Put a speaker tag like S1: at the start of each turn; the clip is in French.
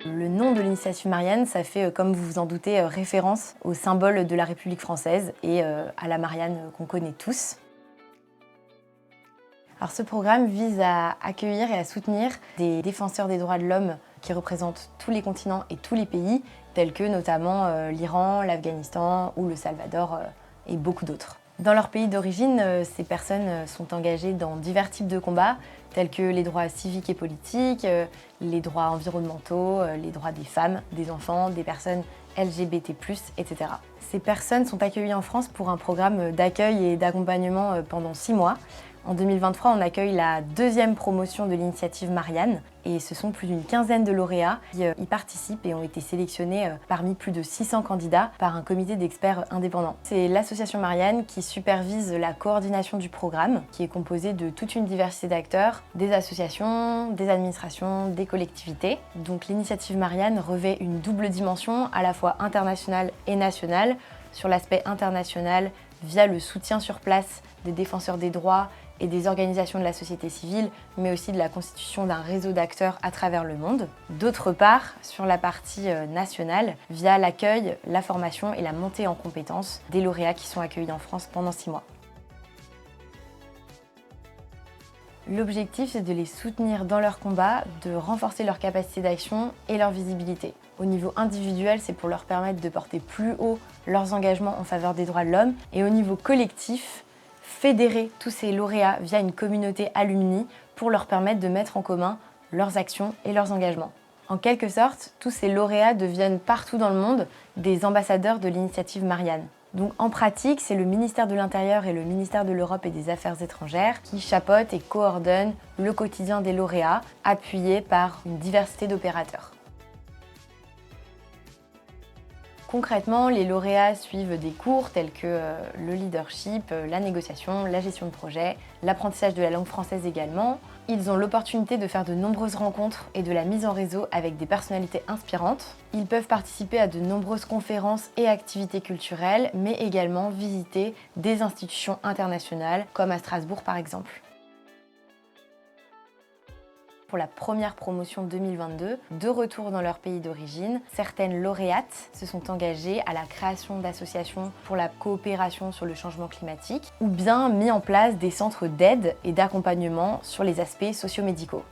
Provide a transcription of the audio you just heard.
S1: Le nom de l'initiative Marianne, ça fait, comme vous vous en doutez, référence au symbole de la République française et à la Marianne qu'on connaît tous. Alors, ce programme vise à accueillir et à soutenir des défenseurs des droits de l'homme qui représentent tous les continents et tous les pays, tels que notamment l'Iran, l'Afghanistan ou le Salvador et beaucoup d'autres. Dans leur pays d'origine, ces personnes sont engagées dans divers types de combats, tels que les droits civiques et politiques, les droits environnementaux, les droits des femmes, des enfants, des personnes LGBT+, etc. Ces personnes sont accueillies en France pour un programme d'accueil et d'accompagnement pendant 6 mois. En 2023, on accueille la 2e promotion de l'initiative Marianne et ce sont plus d'une quinzaine de lauréats qui y participent et ont été sélectionnés parmi plus de 600 candidats par un comité d'experts indépendant. C'est l'association Marianne qui supervise la coordination du programme, qui est composée de toute une diversité d'acteurs, des associations, des administrations, des collectivités. Donc l'initiative Marianne revêt une double dimension, à la fois internationale et nationale. Sur l'aspect international, via le soutien sur place des défenseurs des droits et des organisations de la société civile, mais aussi de la constitution d'un réseau d'acteurs à travers le monde. D'autre part, sur la partie nationale, via l'accueil, la formation et la montée en compétences des lauréats qui sont accueillis en France pendant 6 mois. L'objectif, c'est de les soutenir dans leur combat, de renforcer leur capacité d'action et leur visibilité. Au niveau individuel, c'est pour leur permettre de porter plus haut leurs engagements en faveur des droits de l'homme. Et au niveau collectif, fédérer tous ces lauréats via une communauté alumni pour leur permettre de mettre en commun leurs actions et leurs engagements. En quelque sorte, tous ces lauréats deviennent partout dans le monde des ambassadeurs de l'initiative Marianne. Donc en pratique, c'est le ministère de l'Intérieur et le ministère de l'Europe et des Affaires étrangères qui chapeautent et coordonnent le quotidien des lauréats, appuyés par une diversité d'opérateurs. Concrètement, les lauréats suivent des cours tels que le leadership, la négociation, la gestion de projet, l'apprentissage de la langue française également. Ils ont l'opportunité de faire de nombreuses rencontres et de la mise en réseau avec des personnalités inspirantes. Ils peuvent participer à de nombreuses conférences et activités culturelles, mais également visiter des institutions internationales, comme à Strasbourg par exemple. Pour la première promotion 2022, de retour dans leur pays d'origine, certaines lauréates se sont engagées à la création d'associations pour la coopération sur le changement climatique ou bien mis en place des centres d'aide et d'accompagnement sur les aspects socio-médicaux.